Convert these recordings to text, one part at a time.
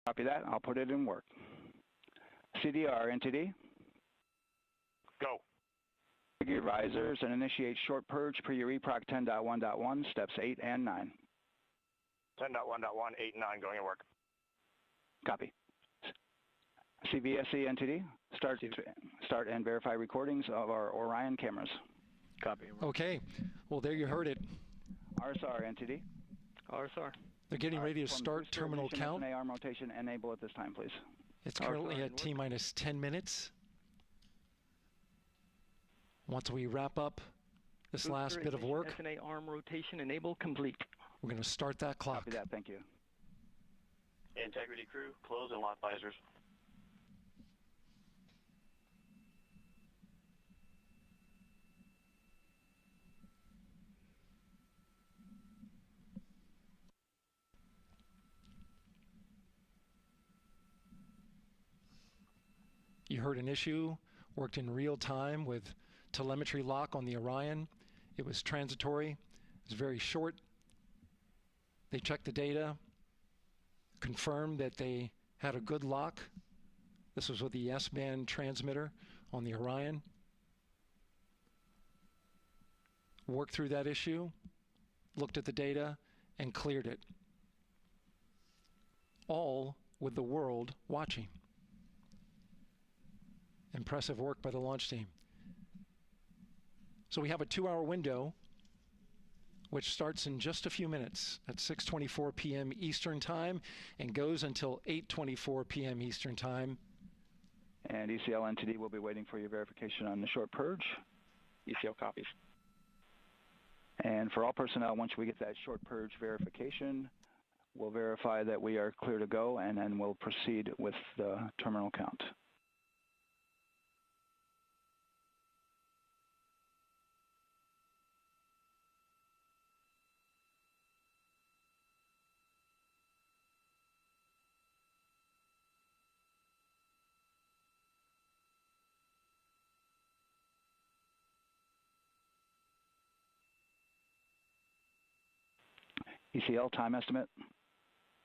Copy that. I'll put it in work. CDR, NTD. Go. Your risers and initiate short purge per your EPROC 10.1.1, steps 8 and 9. 10.1.1, 8 and 9 going to work. Copy. CVSE NTD, start and verify recordings of our Orion cameras. Copy. Okay. Well, there you heard it. RSR NTD. RSR. They're getting ready to start terminal count. arm rotation enable at this time, please. It's currently at T-minus 10 minutes. Once we wrap up this last bit of work, SNA arm rotation enable complete. We're going to start that clock. Copy that. Thank you. Integrity crew, close and lock visors. You heard an issue, worked in real time with telemetry lock on the Orion. It was transitory. It was very short. They checked the data, confirmed that they had a good lock. This was with the S-band transmitter on the Orion. Worked through that issue, looked at the data, and cleared it. All with the world watching. Impressive work by the launch team. So we have a 2-hour window, which starts in just a few minutes at 6:24 p.m. Eastern Time and goes until 8:24 p.m. Eastern Time. And ECL NTD will be waiting for your verification on the short purge. ECL copies. And for all personnel, once we get that short purge verification, we'll verify that we are clear to go, and then we'll proceed with the terminal count. ECL time estimate?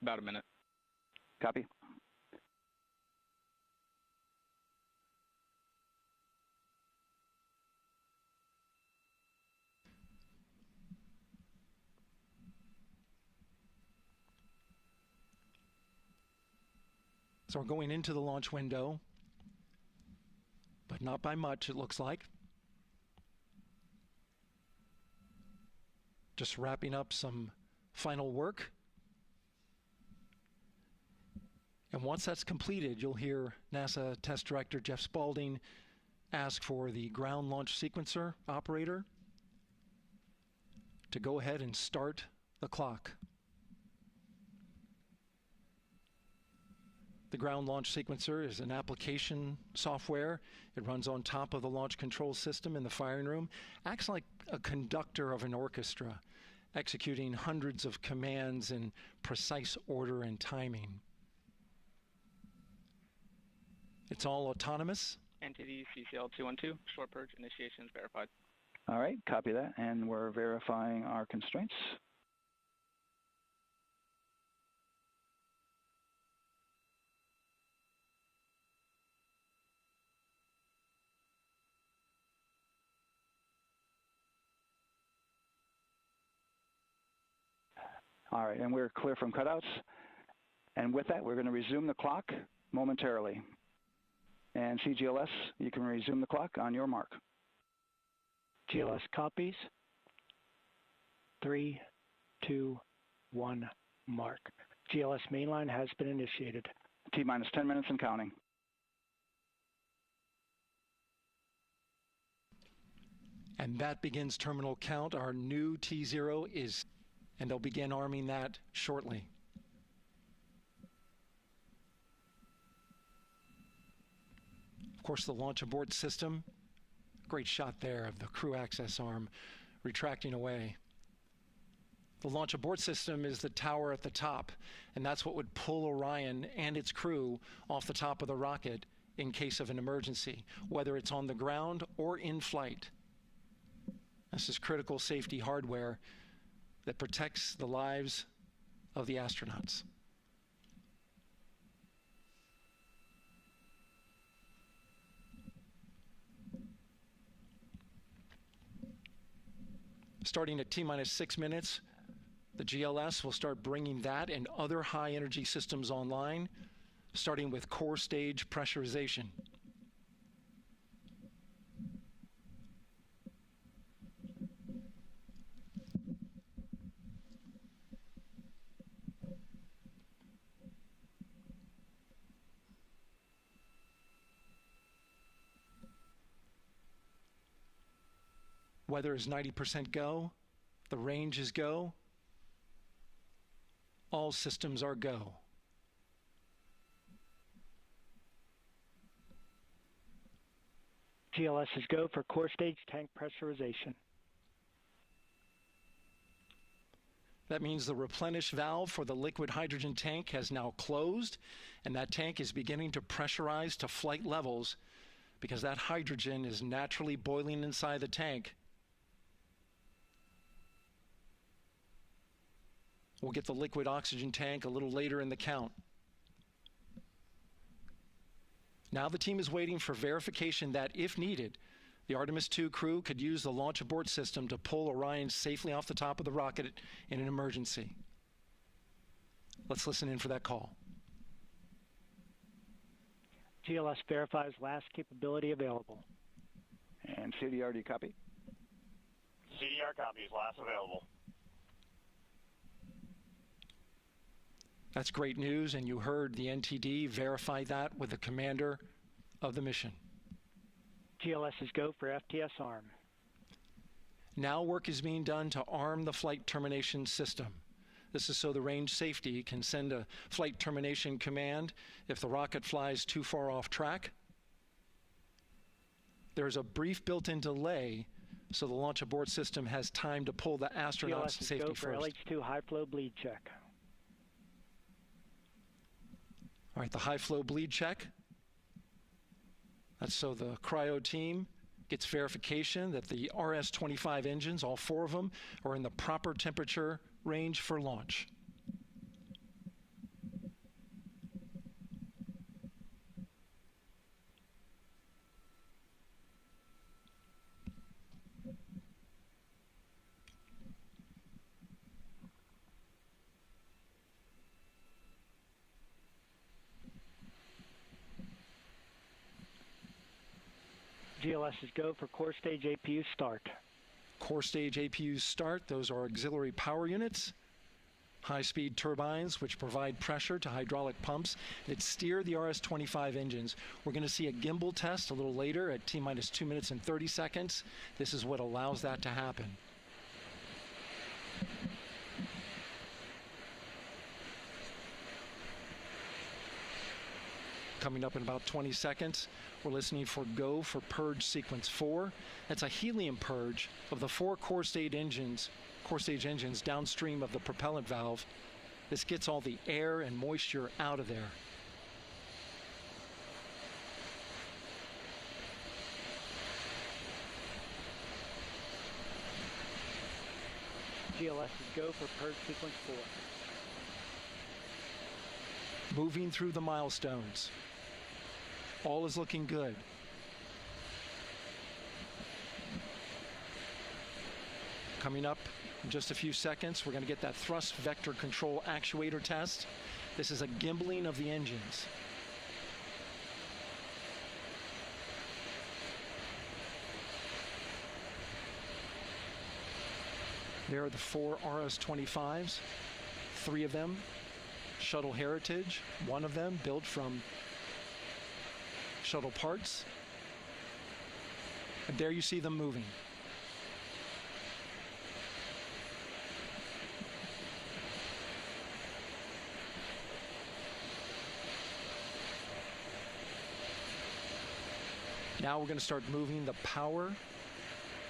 About a minute. Copy. So we're going into the launch window, but not by much, it looks like. Just wrapping up some final work. And once that's completed, you'll hear NASA Test Director Jeff Spaulding ask for the ground launch sequencer operator to go ahead and start the clock. The ground launch sequencer is an application software. It runs on top of the launch control system in the firing room, acts like a conductor of an orchestra, executing hundreds of commands in precise order and timing. It's all autonomous. NTD CCL 212, short purge initiations verified. All right, copy that, and we're verifying our constraints. All right, and we're clear from cutouts. And with that, we're going to resume the clock momentarily. And CGLS, you can resume the clock on your mark. GLS copies. 3, 2, 1, mark. GLS mainline has been initiated. T-minus 10 minutes and counting. And that begins terminal count. Our new T0 is, and they'll begin arming that shortly. Of course, the launch abort system, great shot there of the crew access arm retracting away. The launch abort system is the tower at the top, and that's what would pull Orion and its crew off the top of the rocket in case of an emergency, whether it's on the ground or in flight. This is critical safety hardware that protects the lives of the astronauts. Starting at T-minus 6 minutes, the GLS will start bringing that and other high-energy systems online, starting with core stage pressurization. Weather is 90% go. The range is go. All systems are go. GLS is go for core stage tank pressurization. That means the replenish valve for the liquid hydrogen tank has now closed, and that tank is beginning to pressurize to flight levels because that hydrogen is naturally boiling inside the tank. We'll get the liquid oxygen tank a little later in the count. Now the team is waiting for verification that, if needed, the Artemis II crew could use the launch abort system to pull Orion safely off the top of the rocket in an emergency. Let's listen in for that call. GLS verifies last capability available. And CDR, do you copy? CDR copies, last available. That's great news, and you heard the NTD verify that with the commander of the mission. GLS is go for FTS arm. Now work is being done to arm the flight termination system. This is so the range safety can send a flight termination command if the rocket flies too far off track. There's a brief built-in delay so the launch abort system has time to pull the astronauts to safety first. GLS is go for LH2 high flow bleed check. All right, the high flow bleed check. That's so the cryo team gets verification that the RS-25 engines, all 4 of them, are in the proper temperature range for launch. GLS is go for core stage APU start. Core stage APUs start. Those are auxiliary power units, high-speed turbines which provide pressure to hydraulic pumps that steer the RS-25 engines. We're going to see a gimbal test a little later at T-minus 2 minutes and 30 seconds. This is what allows that to happen. Coming up in about 20 seconds, we're listening for go for purge sequence 4. That's a helium purge of the 4 core stage engines downstream of the propellant valve. This gets all the air and moisture out of there. GLS is go for purge sequence 4. Moving through the milestones. All is looking good. Coming up in just a few seconds, we're going to get that thrust vector control actuator test. This is a gimbaling of the engines. There are the 4 RS-25s, 3 of them Shuttle Heritage, 1 of them built from shuttle parts. And there you see them moving. Now we're going to start moving the power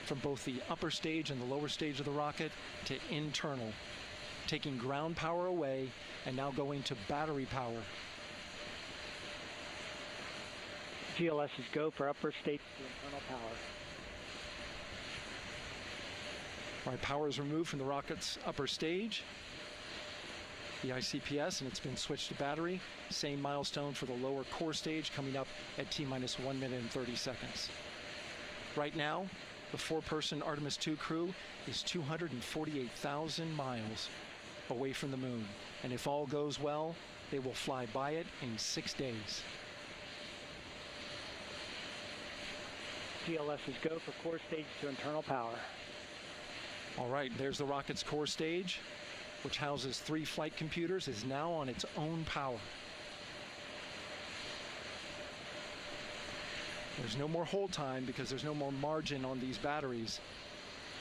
from both the upper stage and the lower stage of the rocket to internal, taking ground power away and now going to battery power. GLS is go for upper stage to internal power. All right, power is removed from the rocket's upper stage, the ICPS, and it's been switched to battery. Same milestone for the lower core stage coming up at T-minus 1 minute and 30 seconds. Right now, The 4-person Artemis II crew is 248,000 miles away from the moon. And if all goes well, they will fly by it in 6 days. GLS is go for core stage to internal power. All right, there's the rocket's core stage, which houses 3 flight computers, is now on its own power. There's no more hold time because there's no more margin on these batteries.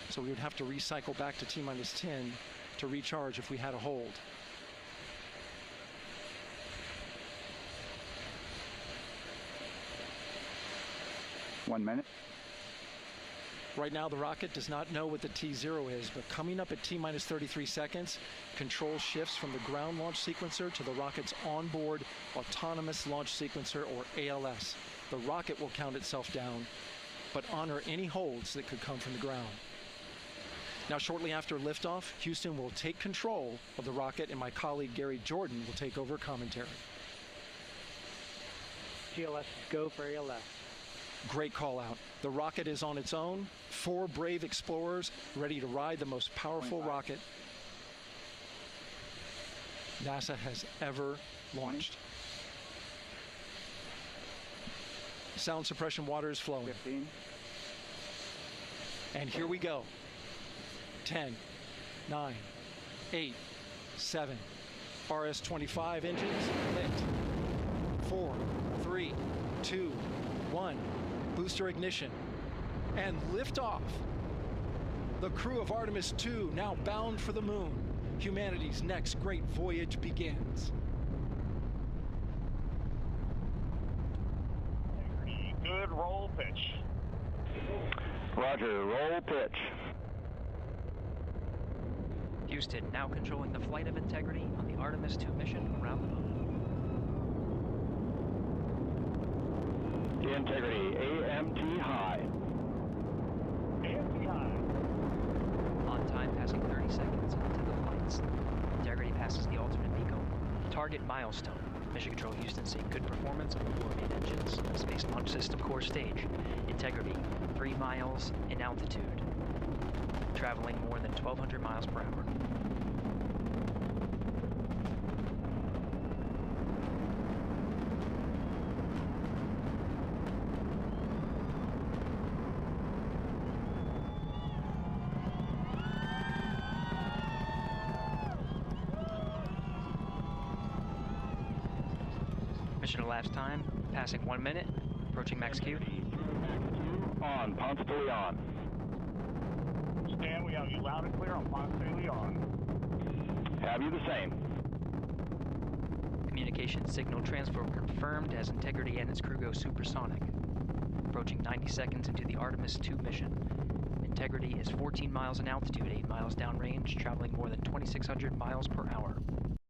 So we would have to recycle back to T-minus 10 to recharge if we had a hold. One minute. Right now, the rocket does not know what the T0 is, but coming up at T-minus 33 seconds, control shifts from the ground launch sequencer to the rocket's onboard autonomous launch sequencer, or ALS. The rocket will count itself down, but honor any holds that could come from the ground. Now, shortly after liftoff, Houston will take control of the rocket, and my colleague Gary Jordan will take over commentary. GLS is go for ALS. Great call out. The rocket is on its own. 4 brave explorers ready to ride the most powerful rocket NASA has ever launched. Sound suppression water is flowing. 15. And here we go. 10, 9, 8, 7. RS-25 engines lit. 4, 3, 2, 1. Booster ignition. And liftoff. The crew of Artemis II now bound for the moon. Humanity's next great voyage begins. Good roll pitch. Roger, roll pitch. Houston now controlling the flight of Integrity on the Artemis II mission around the moon. Integrity, AMT high. AMT high. On time passing 30 seconds into the flights. Integrity passes the alternate beacon. Target milestone. Mission Control Houston seeing good performance on the 4 main engines. Space Launch System core stage. Integrity, 3 miles in altitude. Traveling more than 1,200 miles per hour. Mission elapsed time, passing 1 minute, approaching max Q. On, Ponce de Leon. Stan, we have you loud and clear on Ponce de Leon. Have you the same? Communication signal transfer confirmed as Integrity and its crew go supersonic. Approaching 90 seconds into the Artemis II mission. Integrity is 14 miles in altitude, 8 miles downrange, traveling more than 2,600 miles per hour.